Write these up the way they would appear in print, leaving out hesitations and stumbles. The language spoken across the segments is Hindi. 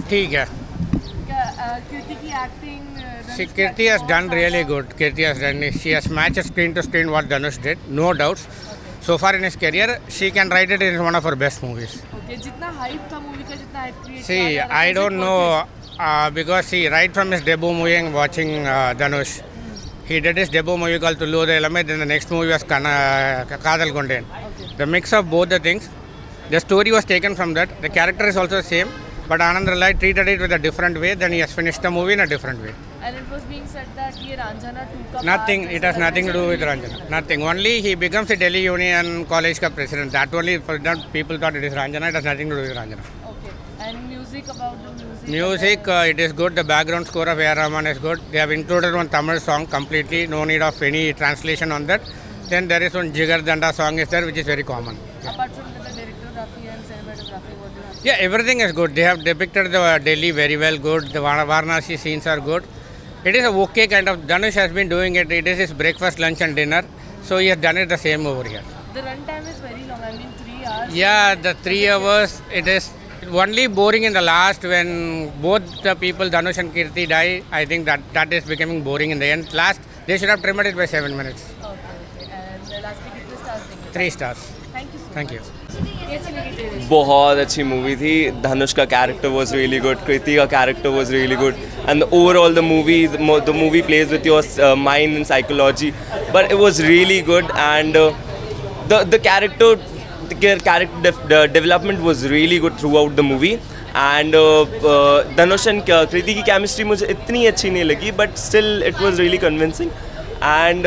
ठीक है. कृति की acting Kirti has done really good. Kirti has done. She has matched screen to screen what Dhanush did, no doubts. So far in his career, she can write it in one of her best movies. Okay जितना हाइप था मूवी का जितना hype create See, I don't know because see, right from his debut movie and watching Dhanush, he did his debut movie called Tullu Elame, then the next movie was Kadal Gunden. The mix of both the things, the story was taken from that. The character is also the same, but Anand Rai treated it with a different way. Then he has finished the movie in a different way. And it was being said that ये Ranjana 2 का Nothing. It has nothing to do with Ranjana. Nothing. Only he becomes the Delhi Union College ka president. That only for that people thought it is Ranjana. It has nothing to do with Ranjana. Okay. And music, about the music. Music, it is good. The background score of A.R. Rahman is good. They have included one Tamil song completely. No need of any translation on that. Then there is one Jigar Danda song is there, which is very common. Apart from the directography and cinematography, what do you have? Yeah, everything is good. They have depicted the Delhi very well. Good. The Varanasi scenes are good. It is a okay kind of. Dhanush has been doing it. It is his breakfast, lunch, and dinner. So he has done it the same over here. The runtime is very long. I mean, 3 hours. Yeah, the 3 hours. It is only boring in the last when both the people Dhanush and Kirti die. I think that is becoming boring in the end. Last they should have trimmed it by 7 minutes. Okay. And lastly, कितने stars देंगे? 3 stars. Thank you so Thank much. you. कैसी लगी तेरे? बहुत अच्छी मूवी थी. धनुष का character was really good, Kriti का character was really good, and overall the movie plays with your mind and psychology, but it was really good and the character development was really good throughout the movie. And Dhanush and Kriti की केमिस्ट्री मुझे इतनी अच्छी नहीं लगी, but still it was really convincing and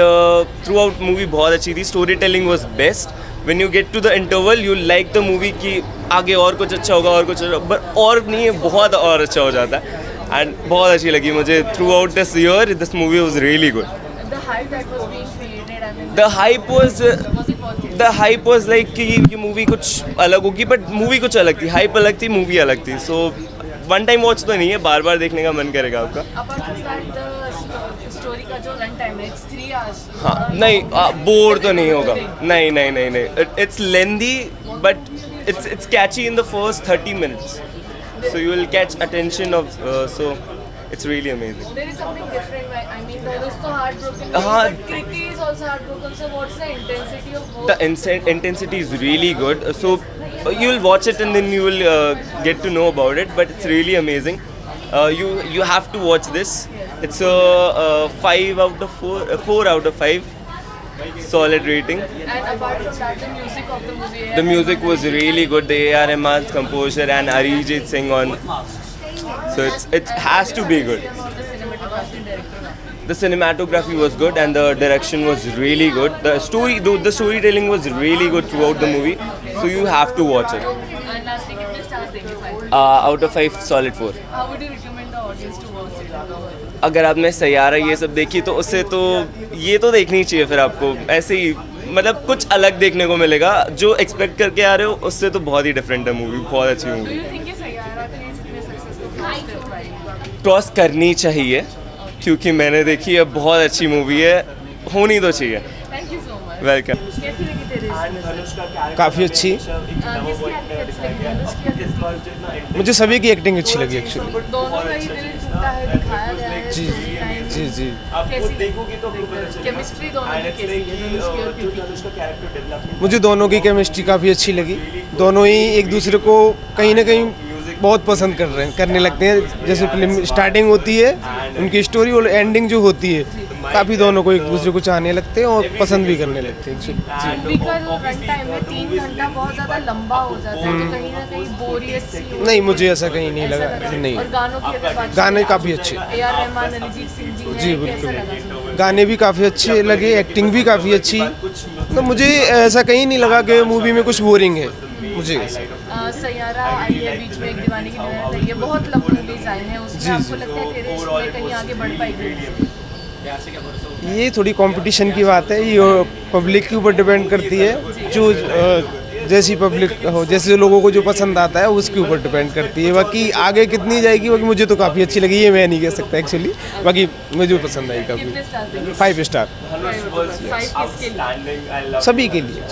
throughout movie बहुत अच्छी थी. Story telling was best. When you get to the interval, you like the movie कि आगे और कुछ अच्छा होगा और कुछ अच्छा, but और नहीं है, बहुत और अच्छा हो जाता है. And बहुत अच्छी लगी मुझे. Throughout this year, this movie was really good. The hype that was being created, I mean. The hype was Was it worth it? the hype was like कि ये मूवी कुछ अलग होगी, but मूवी कुछ अलग थी. Hype अलग थी, मूवी अलग थी. So one time watch तो नहीं है, बार बार देखने का मन करेगा आपका. Apart from that, the story का जो run time है, it's 3 hours. हाँ, नहीं बोर तो नहीं होगा. नहीं नहीं नहीं नहीं. It's lengthy, but it's catchy in the first 30 minutes. So you will catch attention of so it's really amazing. There is something different. I mean, Dhanush is so heartbroken. But Kriti is also heartbroken. So what's the intensity of both? The intensity is really good. So you will watch it and then you will get to know about it. But it's really amazing. You have to watch this. It's a 5 out of 4, 4 out of 5. Solid rating. And apart from that, the music of the movie. The music was really good. The A.R. Rahman's composer and Arijit Singh on. So it has to be good. About the cinematography director. The cinematography was good and the direction was really good. The storytelling was really good throughout the movie. So you have to watch it. And lastly, कितने stars देंगे 5? Out of 5, solid 4. How would you recommend the audience to watch it? अगर आपने सैयारा ये सब देखी तो उससे तो ये तो देखनी चाहिए फिर आपको. ऐसे ही मतलब कुछ अलग देखने को मिलेगा. जो एक्सपेक्ट करके आ रहे हो उससे तो बहुत ही डिफरेंट है मूवी. बहुत अच्छी Do मूवी. you think ये सैयारा के इतने successful क्रॉस करनी चाहिए क्योंकि मैंने देखी है. बहुत अच्छी मूवी है, होनी तो चाहिए. Thank you so much. Welcome. कैसी लगी तेरे इसमें? काफ़ी अच्छी. किसकी एक्टिंग अच्छी लगी? धनुष की या कृति की? मुझे सभी की एक्टिंग अच्छी लगी एक्चुअली. दोनों का ही दिल टूटा है, दिखाया गया है. जी जी जी. कैसी केमिस्ट्री दोनों की कैसी है? धनुष की और कृति की? मुझे दोनों की केमिस्ट्री काफ़ी अच्छी लगी. दोनों ही एक दूसरे को कहीं ना कहीं बहुत पसंद करने लगते हैं. जैसे फिल्म स्टार्टिंग होती है, उनकी स्टोरी और एंडिंग जो होती है, काफ़ी दोनों को एक दूसरे को चाहने लगते हैं और पसंद भी करने लगते हैं एक्चुअली. मूवी का जो रन टाइम है 3 घंटा बहुत ज़्यादा लंबा हो जाता है, तो कहीं ना कहीं बोरियत सी हो. नहीं, मुझे ऐसा कहीं नहीं ऐसा लगा. नहीं, और गानों की अगर बात गाने काफ़ी अच्छे. A.R. रहमान, अरिजीत सिंह जी हैं, जी कैसा बिल्कुल. लगा सुनकर? गाने भी काफ़ी अच्छे लगे, एक्टिंग भी काफ़ी अच्छी. तो मुझे ऐसा कहीं नहीं लगा कि मूवी में कुछ बोरिंग है. मुझे सैयारा आई है, बीच में एक दीवाने की दुनिया आई है, बहुत लंबी मूवीज आई हैं, उसमें आपको लगता है तेरे इश्क में कहीं आगे बढ़ पाएगी? ये थोड़ी कंपटीशन की बात है. ये पब्लिक के ऊपर डिपेंड करती है. जो जैसी पब्लिक हो, जैसे लोगों को जो पसंद आता है उसके ऊपर डिपेंड करती है. बाकी आगे कितनी जाएगी, बाकी मुझे तो काफ़ी अच्छी लगी. ये मैं नहीं कह सकता एक्चुअली. बाकी मुझे पसंद आई काफ़ी. कितने स्टार देंगे? 5 स्टार 5 किसके लिए? सभी के लिए.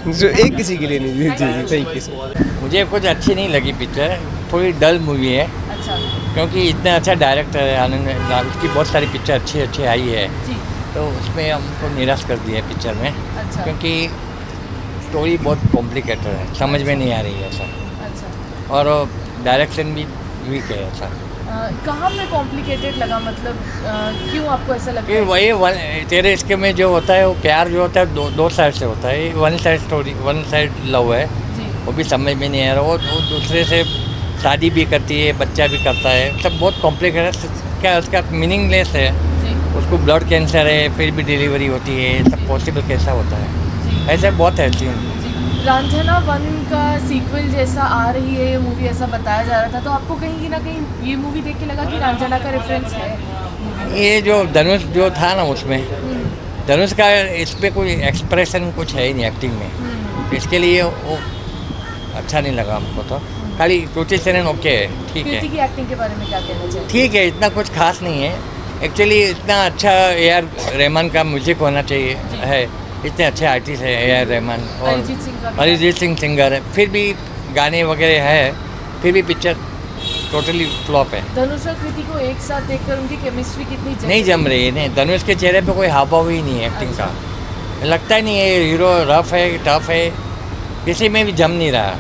जो एक किसी के लिए नहीं. जी जी थैंक यू सर. मुझे कुछ अच्छी नहीं लगी पिक्चर. थोड़ी डल मूवी है. अच्छा क्योंकि इतना अच्छा डायरेक्टर है आनंद राव, उसकी बहुत सारी पिक्चर अच्छी अच्छी आई है, जी तो उसमें हमको निराश कर दिया पिक्चर में, अच्छा क्योंकि स्टोरी बहुत कॉम्प्लिकेटेड है, समझ में नहीं आ रही है ऐसा, अच्छा और डायरेक्शन भी वीक है ऐसा। कहाँ पे कॉम्प्लिकेटेड लगा, मतलब क्यों आपको ऐसा लगता कि है? वही तेरे इसके में जो होता है वो प्यार जो होता है दो साइड से होता है, one side story, one side love है, जी वो भी समझ में नहीं आ रहा। वो दूसरे से शादी भी करती है, बच्चा भी करता है, सब बहुत कॉम्प्लिकेटेड है, क्या उसका मीनिंगलेस है। जी उसको ब्लड कैंसर है, फिर भी डिलीवरी होती है, सब पॉसिबल कैसा होता है, जी ऐसे बहुत है सीन। जी रांझना 1 का सीक्वल जैसा आ रही है ये मूवी, ऐसा बताया जा रहा था, तो आपको कहीं ना कहीं ये मूवी देख के लगा कि रांझना का रेफरेंस है movie में? ये जो धनुष जो था ना उसमें, धनुष का इस पर कोई एक्सप्रेशन कुछ है ही नहीं एक्टिंग में, इसके लिए वो अच्छा नहीं लगा हमको। तो खाली कृति सेनन ओके है, ठीक है, कृति की एक्टिंग के बारे में क्या कहना चाहिए? ठीक है, इतना कुछ खास नहीं है एक्चुअली। इतना अच्छा ए.आर. रहमान का म्यूजिक होना चाहिए है, इतने अच्छे आर्टिस्ट है ए.आर. रहमान, और अरिजीत सिंह का भी अरिजीत सिंह सिंगर है, फिर भी गाने वगैरह है, फिर भी पिक्चर टोटली फ्लॉप है। धनुष और कृति को एक साथ देखकर उनकी केमिस्ट्री कितनी नहीं जम रही है, नहीं, धनुष के चेहरे पे कोई हाव भाव ही नहीं है एक्टिंग का, लगता ही नहीं है हीरो रफ है टफ है, किसी में भी जम नहीं रहा।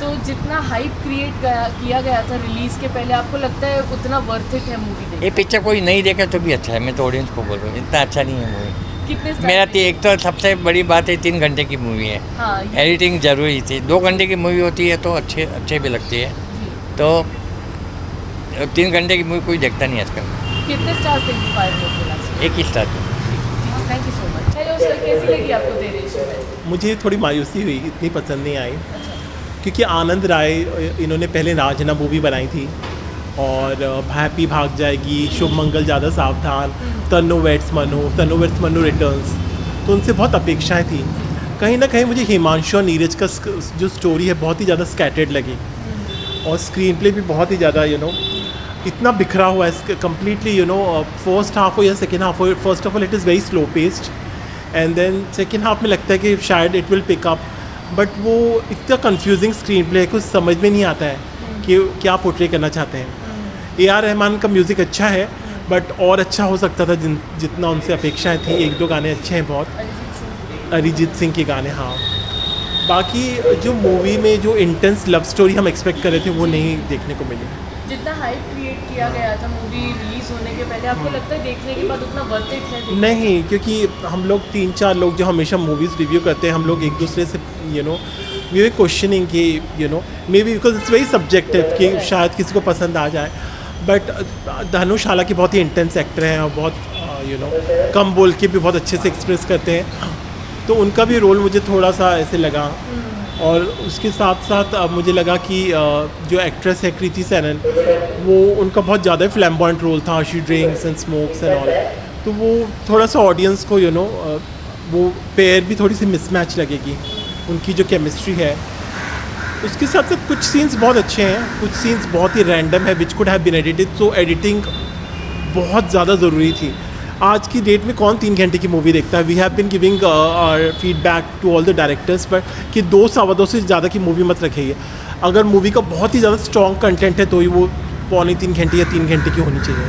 तो जितना हाइप क्रिएट किया गया था रिलीज के पहले, आपको लगता है उतना वर्थ इट है मूवी ये देखना? पिक्चर कोई नहीं देखे तो भी अच्छा है, मैं तो ऑडियंस को बोल रहा हूँ, इतना अच्छा नहीं है मूवी। कितने stars मेरा देंगे? एक तो सबसे बड़ी बात है 3 घंटे की मूवी है, हाँ एडिटिंग जरूरी थी। 2 घंटे की मूवी होती है तो अच्छे भी लगती है, जी। तो 3 घंटे की मूवी कोई देखता नहीं आजकल। कितने स्टार्स देंगे 5 में से last? 1 he star. Thank you so much. Hello sir, कैसी लगी आपको तेरे शो? मुझे थोड़ी मायूसी हुई, इतनी पसंद नहीं आई, अच्छा क्योंकि आनंद राय इन्होंने पहले रांझना मूवी बनाई थी, और हैप्पी भाग जाएगी, शुभ मंगल ज़्यादा सावधान, तन्नो वेट्स मनु रिटर्न्स, तो उनसे बहुत अपेक्षाएं थी। कहीं ना कहीं मुझे हिमांशु और नीरज का जो स्टोरी है बहुत ही ज़्यादा स्कैटर्ड लगी, और स्क्रीन प्ले भी बहुत ही ज़्यादा इतना बिखरा हुआ है कम्प्लीटली, फर्स्ट हाफ हो या सेकेंड हाफ हो, first of all it is very slow paced, and then second half में लगता है कि शायद it will pick up, but वो इतना कंफ्यूजिंग स्क्रीन प्ले है, कुछ समझ में नहीं आता है कि क्या पोर्ट्रे करना चाहते हैं। ए.आर. रहमान का म्यूज़िक अच्छा है, बट और अच्छा हो सकता था जितना उनसे अपेक्षाएं थी। 1-2 गाने अच्छे हैं बहुत, अरिजीत सिंह के गाने, हाँ। बाकी जो मूवी में जो इंटेंस लव स्टोरी हम एक्सपेक्ट कर रहे थे वो नहीं देखने को मिली। जितना हाइप क्रिएट किया गया था मूवी रिलीज होने के पहले, आपको लगता है देखने के बाद उतना वर्थ इट है? नहीं, क्योंकि हम लोग 3-4 लोग जो हमेशा मूवीज़ रिव्यू करते हैं, हम लोग एक दूसरे से वी वे क्वेश्चनिंग कि may be because it's very subjective कि शायद किसी को पसंद आ जाए, बट धनुष हालांकि बहुत ही इंटेंस एक्टर हैं और बहुत कम बोल के भी बहुत अच्छे से एक्सप्रेस करते हैं, तो उनका भी रोल मुझे थोड़ा सा ऐसे लगा। और उसके साथ साथ मुझे लगा कि जो एक्ट्रेस है कृति सेनन, वो उनका बहुत ज़्यादा फ्लैम्बॉयंट रोल था, she drinks and smokes and all, तो वो थोड़ा सा ऑडियंस को वो पेयर भी थोड़ी सी मिसमैच लगेगी, उनकी जो केमिस्ट्री है। उसके साथ साथ कुछ सीन्स बहुत अच्छे हैं, कुछ सीन्स बहुत ही रैंडम है which could have been edited, so editing बहुत ज़्यादा ज़रूरी थी। आज की डेट में कौन 3 घंटे की मूवी देखता है? We have been giving feedback to all the directors पर कि 2-2.25 से ज़्यादा की मूवी मत रखिए। अगर मूवी का बहुत ही ज़्यादा स्ट्रॉन्ग कंटेंट है तो ही वो 2.25 घंटे या 3 घंटे की होनी चाहिए,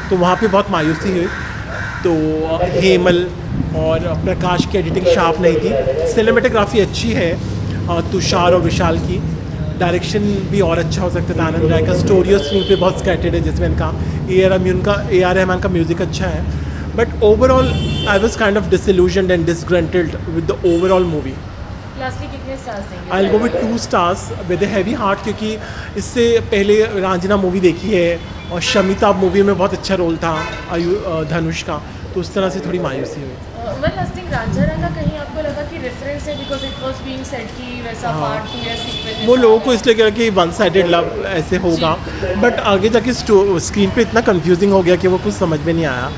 तो वहाँ पे बहुत मायूसी हुई। तो हेमल और प्रकाश की एडिटिंग शार्प नहीं थी, सिनेमेटोग्राफी अच्छी है तुषार और विशाल की, डायरेक्शन भी और अच्छा हो सकता था आनंद राय का, स्टोरी और स्क्रीन पे बहुत स्कैटर्ड है जैसे मैंने कहा। ए.आर. रहमान का म्यूज़िक अच्छा है, but overall I was kind of disillusioned and disgruntled with the overall movie. Lastly कितने स्टार्स देंगे? I will go with 2 stars with a heavy heart, क्योंकि इससे पहले रांझना मूवी देखी है और शमिता मूवी में बहुत अच्छा रोल था धनुष का, तो उस तरह से थोड़ी मायूसी हुई। वन लास्ट थिंग, रांझना का कहीं आपको लगा कि रेफरेंस है because it was being said कि वैसा पार्ट 2 या सीक्वल, वो लोगों को इसलिए लगा कि 1 साइडेड लव ऐसे होगा, बट आगे जाके स्क्रीन पे इतना कंफ्यूजिंग हो गया कि वो कुछ समझ में नहीं आया।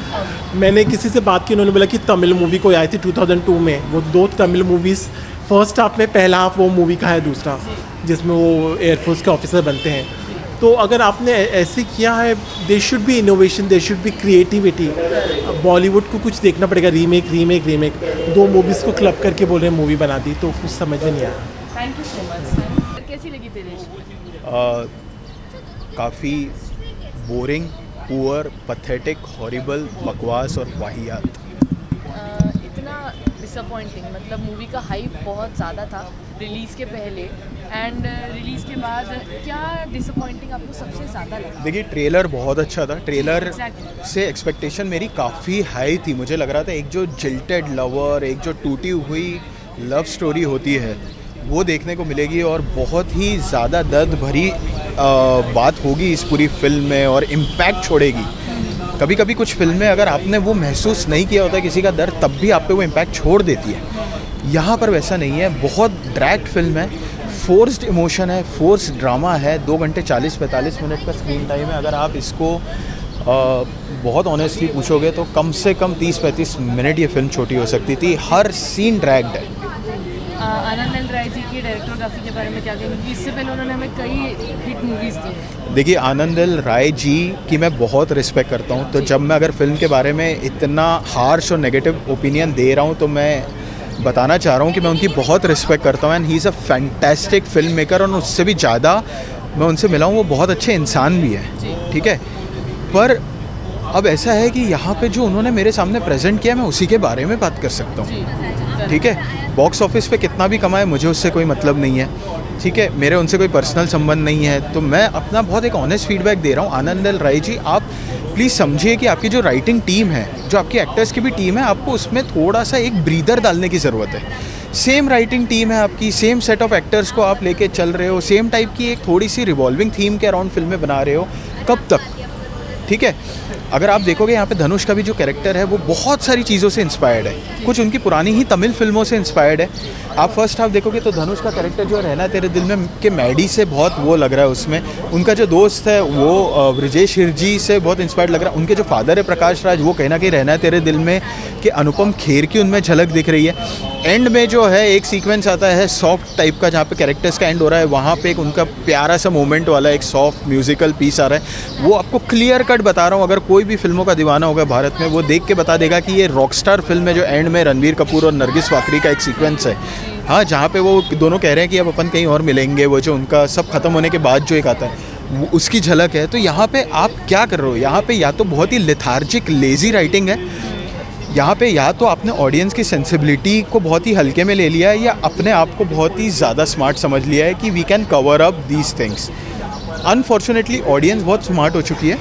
मैंने किसी से बात की, उन्होंने बोला कि तमिल मूवी कोई आई थी 2002 में, वो 2 तमिल मूवीज़ फर्स्ट हाफ में, पहला हाफ वो मूवी का है, दूसरा जिसमें वो एयरफोर्स के ऑफिसर बनते हैं। तो अगर आपने ऐसे किया है, they should be innovation, they should be creativity. Bollywood को कुछ देखना पड़ेगा, रीमेक 2 मूवीज़ को क्लब करके बोल रहे हैं मूवी बना दी, तो कुछ समझ में नहीं आया। Thank you so much. कैसी लगी तेरे? काफ़ी बोरिंग, पुअर, पथेटिक, हॉरिबल, बकवास और वाहियात। इतना डिसअपॉइंटिंग, मतलब मूवी का हाइप बहुत ज़्यादा था रिलीज़ के पहले एंड रिलीज़ के बाद क्या डिसअपॉइंटिंग आपको सबसे ज़्यादा लगा? देखिए ट्रेलर बहुत अच्छा था। Trailer Exactly. से एक्सपेक्टेशन मेरी काफ़ी हाई थी। मुझे लग रहा था एक जो जिल्टेड लवर, एक जो टूटी हुई लव स्टोरी होती है वो देखने को मिलेगी और बहुत ही ज़्यादा दर्द भरी बात होगी इस पूरी फिल्म में और इम्पैक्ट छोड़ेगी। कभी कभी कुछ फिल्में अगर आपने वो महसूस नहीं किया होता किसी का दर्द, तब भी आप पे वो इम्पैक्ट छोड़ देती है। यहाँ पर वैसा नहीं है। बहुत ड्रैग्ड फिल्म है, फोर्स्ड इमोशन है, फोर्स्ड ड्रामा है। 2 घंटे 40-45 मिनट का स्क्रीन टाइम है। अगर आप इसको बहुत ऑनेस्टली पूछोगे तो कम से कम 30-35 मिनट ये फिल्म छोटी हो सकती थी। हर सीन ड्रैग्ड है। आनंद एल राय जी की डायरेक्टोग्राफी के बारे में क्या कहेंगे? इससे पहले उन्होंने हमें कई हिट मूवीज़ दी हैं। देखिए आनंद एल राय जी की मैं बहुत रिस्पेक्ट करता हूँ। तो जब मैं अगर फिल्म के बारे में इतना हार्श और नेगेटिव ओपिनियन दे रहा हूँ तो मैं बताना चाह रहा हूँ कि मैं उनकी बहुत रिस्पेक्ट करता हूँ and he is a fantastic film maker. और उससे भी ज़्यादा मैं उनसे मिला हूँ, वो बहुत अच्छे इंसान भी है, ठीक है। पर अब ऐसा है कि यहाँ पे जो उन्होंने मेरे सामने प्रेजेंट किया मैं उसी के बारे में बात कर सकता हूँ, ठीक है। बॉक्स ऑफिस पे कितना भी कमाए मुझे उससे कोई मतलब नहीं है, ठीक है। मेरे उनसे कोई पर्सनल संबंध नहीं है। तो मैं अपना बहुत एक ऑनेस्ट फीडबैक दे रहा हूँ। आनंद एल राय जी, आप प्लीज़ समझिए कि आपकी जो राइटिंग टीम है, जो आपकी एक्टर्स की भी टीम है, आपको उसमें थोड़ा सा एक ब्रीदर डालने की ज़रूरत है। सेम राइटिंग टीम है आपकी, सेम सेट ऑफ एक्टर्स को आप लेके चल रहे हो, सेम टाइप की एक थोड़ी सी रिवॉल्विंग थीम के अराउंड फिल्में बना रहे हो, कब तक, ठीक है। अगर आप देखोगे यहाँ पे धनुष का भी जो कैरेक्टर है वो बहुत सारी चीज़ों से इंस्पायर्ड है। कुछ उनकी पुरानी ही तमिल फिल्मों से इंस्पायर्ड है। आप फर्स्ट हाफ देखोगे तो धनुष का कैरेक्टर जो रहना तेरे दिल में के मैडी से बहुत वो लग रहा है उसमें। उनका जो दोस्त है वो ब्रिजेश हिरजी से बहुत इंस्पायर्ड लग रहा है। उनके जो फादर है प्रकाश राज, वो कहीं ना कहीं रहना है तेरे दिल में कि अनुपम खेर की उनमें झलक दिख रही है। एंड में जो है एक सीक्वेंस आता है सॉफ्ट टाइप का, जहाँ पे कैरेक्टर्स का एंड हो रहा है, वहाँ पे एक उनका प्यारा सा मोमेंट वाला एक सॉफ्ट म्यूजिकल पीस आ रहा है। वो आपको क्लियर कट बता रहा हूँ, अगर कोई भी फिल्मों का दीवाना होगा भारत में वो देख के बता देगा कि ये रॉकस्टार फिल्म है। जो एंड में रणबीर कपूर और नरगिस फाकरी का एक सीक्वेंस है, हाँ, जहाँ पे वो दोनों कह रहे हैं कि अब अपन कहीं और मिलेंगे, वो जो उनका सब खत्म होने के बाद जो एक आता है उसकी झलक है। तो यहाँ पे आप क्या कर रहे हो? यहाँ पे या तो बहुत ही लेथार्जिक लेजी राइटिंग है, यहाँ पे या तो आपने ऑडियंस की सेंसिबिलिटी को बहुत ही हल्के में ले लिया है, या अपने आप को बहुत ही ज़्यादा स्मार्ट समझ लिया है कि we can cover up these things. Unfortunately audience बहुत स्मार्ट हो चुकी है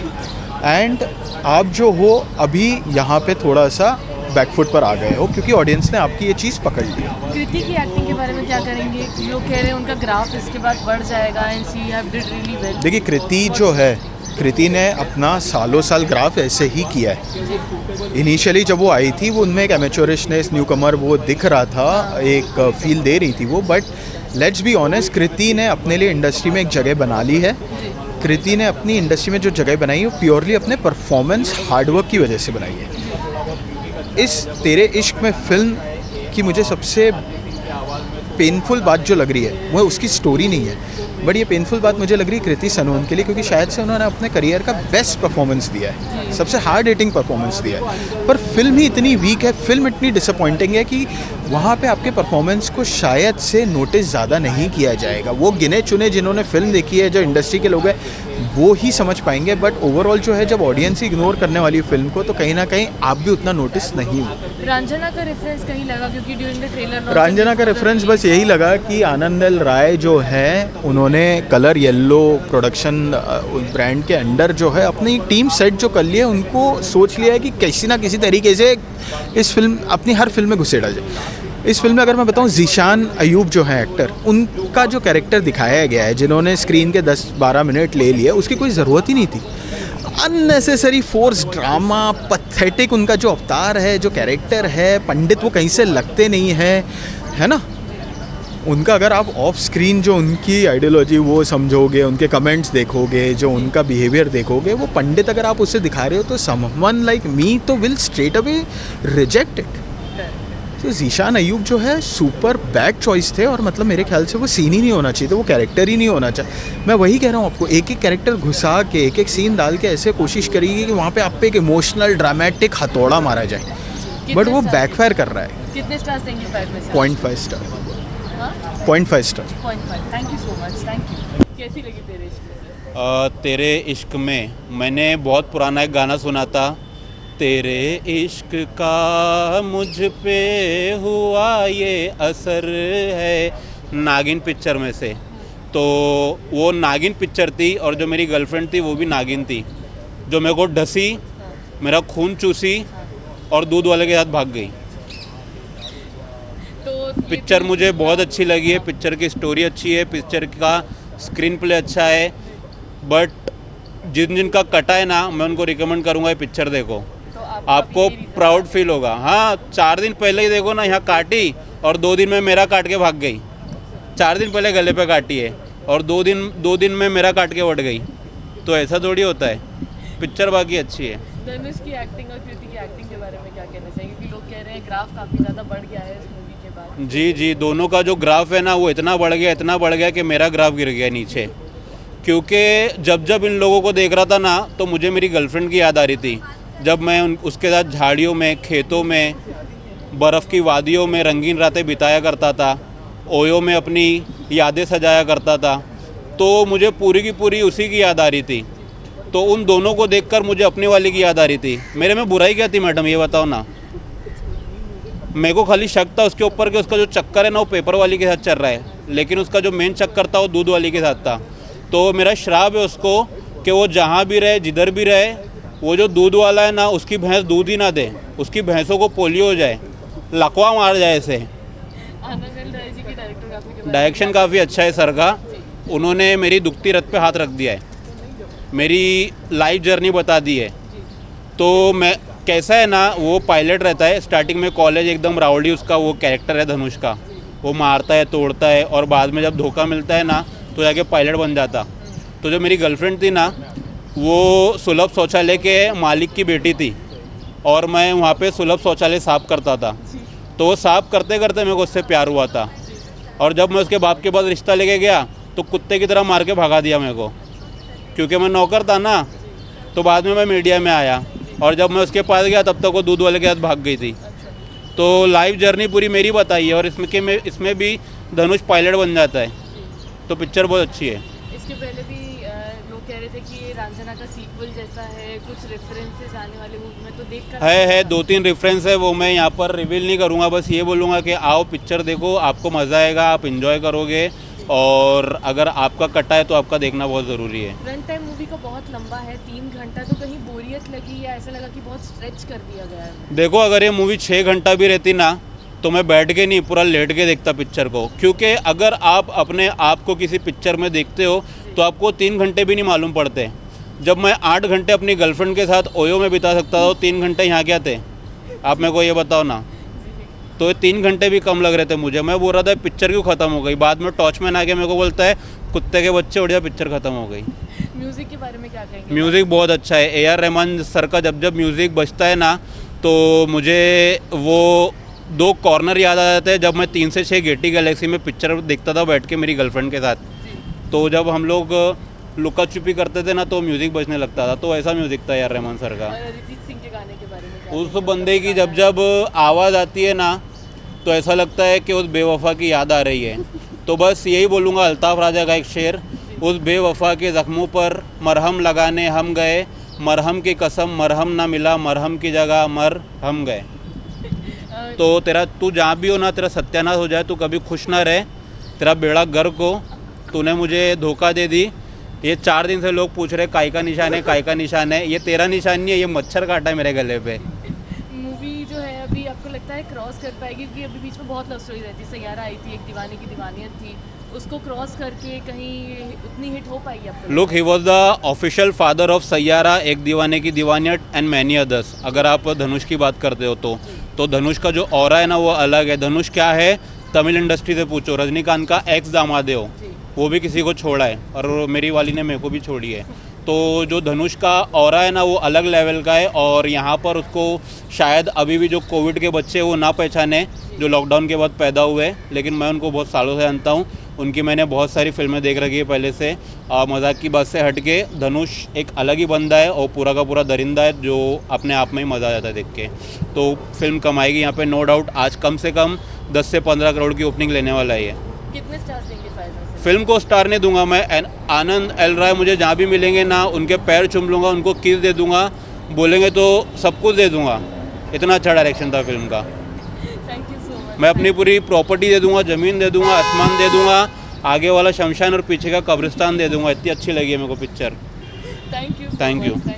एंड आप जो हो अभी यहाँ पे थोड़ा सा बैकफुट पर आ गए हो क्योंकि ऑडियंस ने आपकी ये चीज़ पकड़ ली। कृति की एक्टिंग के बारे में क्या करेंगे? लोग कह रहे हैं उनका ग्राफ इसके बाद बढ़ जाएगा and she have did really well. देखिए कृति जो है, कृति ने अपना सालों साल ग्राफ ऐसे ही किया है। इनिशियली जब वो आई थी वो उनमें एक एमेच्योरिशनेस, न्यू कमर वो दिख रहा था, एक फील दे रही थी वो। बट लेट्स बी ऑनेस्ट, कृति ने अपने लिए इंडस्ट्री में एक जगह बना ली है। कृति ने अपनी इंडस्ट्री में जो जगह बनाई है वो प्योरली अपने परफॉर्मेंस, हार्डवर्क की वजह से बनाई है। इस तेरे इश्क में फिल्म की मुझे सबसे पेनफुल बात जो लग रही है वो उसकी स्टोरी नहीं है, बट ये पेनफुल बात मुझे लग रही है कृति सनोन के लिए, क्योंकि शायद से उन्होंने अपने करियर का बेस्ट परफॉर्मेंस दिया है, सबसे हार्ड हिटिंग परफॉर्मेंस दिया है। पर फिल्म ही इतनी वीक है, फिल्म इतनी डिसअपॉइंटिंग है कि वहाँ पे आपके परफॉर्मेंस को शायद से नोटिस ज़्यादा नहीं किया जाएगा। वो गिने चुने जिन्होंने फिल्म देखी है, जो इंडस्ट्री के लोग हैं, वो ही समझ पाएंगे। बट ओवरऑल जो है, जब ऑडियंस ही इग्नोर करने वाली फिल्म को, तो कहीं ना कहीं आप भी उतना नोटिस नहीं हो। रंजना का रेफरेंस कहीं लगा? क्योंकि ड्यूरिंग द ट्रेलर रंजना का रेफरेंस बस यही लगा कि आनंद एल राय जो है उन्होंने कलर येलो प्रोडक्शन ब्रांड के अंडर जो है अपनी टीम सेट जो कर ली है, उनको सोच लिया है कि किसी ना किसी तरीके से इस फिल्म अपनी हर फिल्म में घुसेड़ा जाए। इस फिल्म में अगर मैं बताऊं, ज़ीशान अयूब जो है एक्टर, उनका जो कैरेक्टर दिखाया गया है, जिन्होंने स्क्रीन के 10-12 मिनट ले लिए, उसकी कोई ज़रूरत ही नहीं थी। अननेसेसरी फोर्स ड्रामा, पथेटिक उनका जो अवतार है, जो कैरेक्टर है, पंडित वो कहीं से लगते नहीं है ना। उनका अगर आप ऑफ स्क्रीन जो उनकी आइडियोलॉजी वो समझोगे, उनके कमेंट्स देखोगे, जो उनका बिहेवियर देखोगे, वो पंडित अगर आप उसे दिखा रहे हो तो समवन लाइक मी तो will straight away reject it. तो ज़ीशान अयूब जो है सुपर बैड चॉइस थे, और मतलब मेरे ख्याल से वो सीन ही नहीं होना चाहिए था, वो कैरेक्टर ही नहीं होना चाहिए। मैं वही कह रहा हूँ आपको, एक एक कैरेक्टर घुसा के, एक एक सीन डाल के ऐसे कोशिश करिए कि वहाँ पे आप पे एक इमोशनल ड्रामेटिक हथौड़ा मारा जाए, बट वो बैकफायर कर रहा है। कितने स्टार्स देंगे 5 में से? 0.5 star. 0.5 star. 0.5। Thank you so much, thank you. कैसी लगी तेरे इश्क में? तेरे इश्क में, मैंने बहुत पुराना एक गाना सुना था, तेरे इश्क का मुझ पे हुआ ये असर है, नागिन पिक्चर में से। तो वो नागिन पिक्चर थी और जो मेरी गर्लफ्रेंड थी वो भी नागिन थी, जो मेरे को डसी, मेरा खून चूसी और दूध वाले के साथ भाग गई। तो पिक्चर मुझे बहुत अच्छी लगी है, पिक्चर की स्टोरी अच्छी है, पिक्चर का स्क्रीन प्ले अच्छा है, बट जिन जिनका कटा है ना, मैं उनको रिकमेंड करूँगा ये पिक्चर देखो, तो आपको प्राउड फील होगा। हाँ, 4 दिन पहले ही देखो ना, यहाँ काटी और 2 दिन में मेरा काट के भाग गई। 4 दिन पहले गले पे काटी है और 2 दिन में मेरा काट के उड़ गई, तो ऐसा थोड़ी होता है। पिक्चर बाकी अच्छी है। धनुष की एक्टिंग और कृति की एक्टिंग के बारे में क्या कहना चाहिए, क्योंकि लोग कह रहे हैं ग्राफ काफ़ी ज़्यादा बढ़ गया है इस मूवी के बाद। जी, दोनों का जो ग्राफ है ना वो इतना बढ़ गया कि मेरा ग्राफ गिर गया नीचे, क्योंकि जब इन लोगों को देख रहा था ना तो मुझे मेरी गर्लफ्रेंड की याद आ रही थी, जब मैं उसके साथ झाड़ियों में, खेतों में, बर्फ़ की वादियों में रंगीन रातें बिताया करता था, ओयो में अपनी यादें सजाया करता था, तो मुझे पूरी की पूरी उसी की याद आ रही थी। तो उन दोनों को देखकर मुझे अपनी वाली की याद आ रही थी। मेरे में बुराई क्या थी मैडम, ये बताओ ना। मेरे को खाली शक था उसके ऊपर कि उसका जो चक्कर है ना वो पेपर वाली के साथ चल रहा है, लेकिन उसका जो मेन चक्कर था वो दूध वाली के साथ था। तो मेरा श्राप है उसको कि वो जहाँ भी रहे, जिधर भी रहे, वो जो दूध वाला है ना उसकी भैंस दूध ही ना दे, उसकी भैंसों को पोलियो हो जाए, लकवा मार जाए ऐसे। आनंद राय जी की डायरेक्शन काफ़ी अच्छा है सर का, उन्होंने मेरी दुखती रथ पे हाथ रख दिया है, मेरी लाइफ जर्नी बता दी है। तो मैं कैसा है ना, वो पायलट रहता है स्टार्टिंग में, कॉलेज एकदम राउडी उसका वो कैरेक्टर है धनुष का, वो मारता है, तोड़ता है और बाद में जब धोखा मिलता है ना तो जाके पायलट बन जाता। तो जो मेरी गर्लफ्रेंड थी ना वो सुलभ शौचालय के मालिक की बेटी थी और मैं वहाँ पे सुलभ शौचालय साफ़ करता था, तो वो साफ़ करते करते मेरे को उससे प्यार हुआ था। और जब मैं उसके बाप के पास रिश्ता लेके गया तो कुत्ते की तरह मार के भगा दिया मेरे को, क्योंकि मैं नौकर था ना। तो बाद में मैं मीडिया में आया और जब मैं उसके पास गया तब तक वो दूध वाले के साथ भाग गई थी। तो लाइफ जर्नी पूरी मेरी बताई है और इसमें भी धनुष पायलट बन जाता है, तो पिक्चर बहुत अच्छी है। इसके पहले भी लोग कह रहे थे कि ये रांझना का सीक्वल जैसा है, कुछ रेफरेंसेस आने वाले मूवी में, तो देखकर है 2-3 रेफरेंस है, वो मैं यहाँ पर रिवील नहीं करूँगा, बस ये बोलूँगा कि आओ पिक्चर देखो, आपको मज़ा आएगा, आप इंजॉय करोगे, और अगर आपका कटा है तो आपका देखना बहुत ज़रूरी है। रन टाइम मूवी का बहुत लंबा है, 3 घंटा, तो कहीं बोरियत लगी या ऐसा लगा कि बहुत स्ट्रेच कर दिया गया है? देखो, अगर ये मूवी 6 घंटा भी रहती ना तो मैं बैठ के नहीं, पूरा लेट के देखता पिक्चर को, क्योंकि अगर आप अपने आप को किसी पिक्चर में देखते हो तो आपको 3 घंटे भी नहीं मालूम पड़ते। जब मैं 8 घंटे अपनी गर्लफ्रेंड के साथ ओयो में बिता सकता था, तो 3 घंटे यहाँ क्या थे, आप मेरे को ये बताओ ना। तो ये 3 घंटे भी कम लग रहे थे मुझे। मैं बोल रहा था पिक्चर क्यों ख़त्म हो गई, बाद में टॉर्चमैन आके मेरे को बोलता है कुत्ते के बच्चे उड़ जा, पिक्चर ख़त्म हो गई। म्यूज़िक के बारे में क्या कहेंगे? म्यूज़िक बहुत अच्छा है। AR रहमान सर का जब म्यूज़िक बजता है ना तो मुझे वो 2 कॉर्नर याद आ जाते हैं, जब मैं 3 से 6 गेटी गैलेक्सी में पिक्चर देखता था बैठ के मेरी गर्लफ्रेंड के साथ। तो जब हम लोग लुका छुपी करते थे ना तो म्यूज़िक बजने लगता था, तो ऐसा म्यूज़िक था AR रहमान सर का। और अरिजीत सिंह के गाने के बारे में क्या? उस बंदे की जब आवाज़ आती है ना तो ऐसा लगता है कि उस बेवफा की याद आ रही है। तो बस यही बोलूँगा, अल्ताफ़ राजा का एक शेर, उस बेवफा के ज़ख्मों पर मरहम लगाने हम गए, मरहम की कसम मरहम ना मिला, मरहम की जगह मरहम गए। तो तू जहाँ भी हो ना, तेरा सत्यानाश हो जाए, तू कभी खुश ना रहे, तेरा बेड़ा गर्क हो, तूने मुझे धोखा दे दी। ये 4 दिन से लोग पूछ रहे काय का निशान है, काय का निशान है, ये तेरा निशान नहीं है, ये मच्छर काटा है मेरे गले पे। मूवी जो है अभी आपको लगता है क्रॉस कर पाएगी, क्योंकि अभी बीच में बहुत लव स्टोरी रहती है, सैयारा आई थी, एक दीवाने की दीवानियत थी, उसको क्रॉस करके कहीं उतनी हिट हो पाएगी आपको? Look, he was the official father of Saiyaara, एक दीवाने की दीवानियत एंड मैनी अदर्स। अगर आप धनुष की बात करते हो तो धनुष का जो ऑरा है ना वो अलग है। धनुष क्या है, तमिल इंडस्ट्री से पूछो, रजनीकांत का एक्स दामाद है वो भी किसी को छोड़ा है और मेरी वाली ने मेरे को भी छोड़ी है। तो जो धनुष का ऑरा है ना वो अलग लेवल का है, और यहाँ पर उसको शायद अभी भी जो कोविड के बच्चे वो ना पहचाने जो लॉकडाउन के बाद पैदा हुए, लेकिन मैं उनको बहुत सालों से जानता हूँ, उनकी मैंने बहुत सारी फिल्में देख रखी है पहले से। मजाक की बात से हट के धनुष एक अलग ही बंदा है और पूरा का पूरा दरिंदा है, जो अपने आप में ही मज़ा आ जाता है देख के। तो फिल्म कमाएगी यहाँ पे नो डाउट। आज कम से कम 10 से 15 करोड़ की ओपनिंग लेने वाला है ये। कितने स्टार्स देंगे फाइनल से? फिल्म को स्टार नहीं दूंगा मैं, आनंद एल राय मुझे जहाँ भी मिलेंगे ना उनके पैर चूम लूँगा, उनको किस दे दूंगा, बोलेंगे तो सब कुछ दे दूंगा। इतना अच्छा डायरेक्शन था फिल्म का। Thank you so much. मैं अपनी पूरी प्रॉपर्टी दे दूंगा, ज़मीन दे दूंगा, आसमान दे दूंगा, आगे वाला शमशान और पीछे का कब्रिस्तान दे दूंगा। इतनी अच्छी लगी है मेरे को picture. Thank you. Thank you.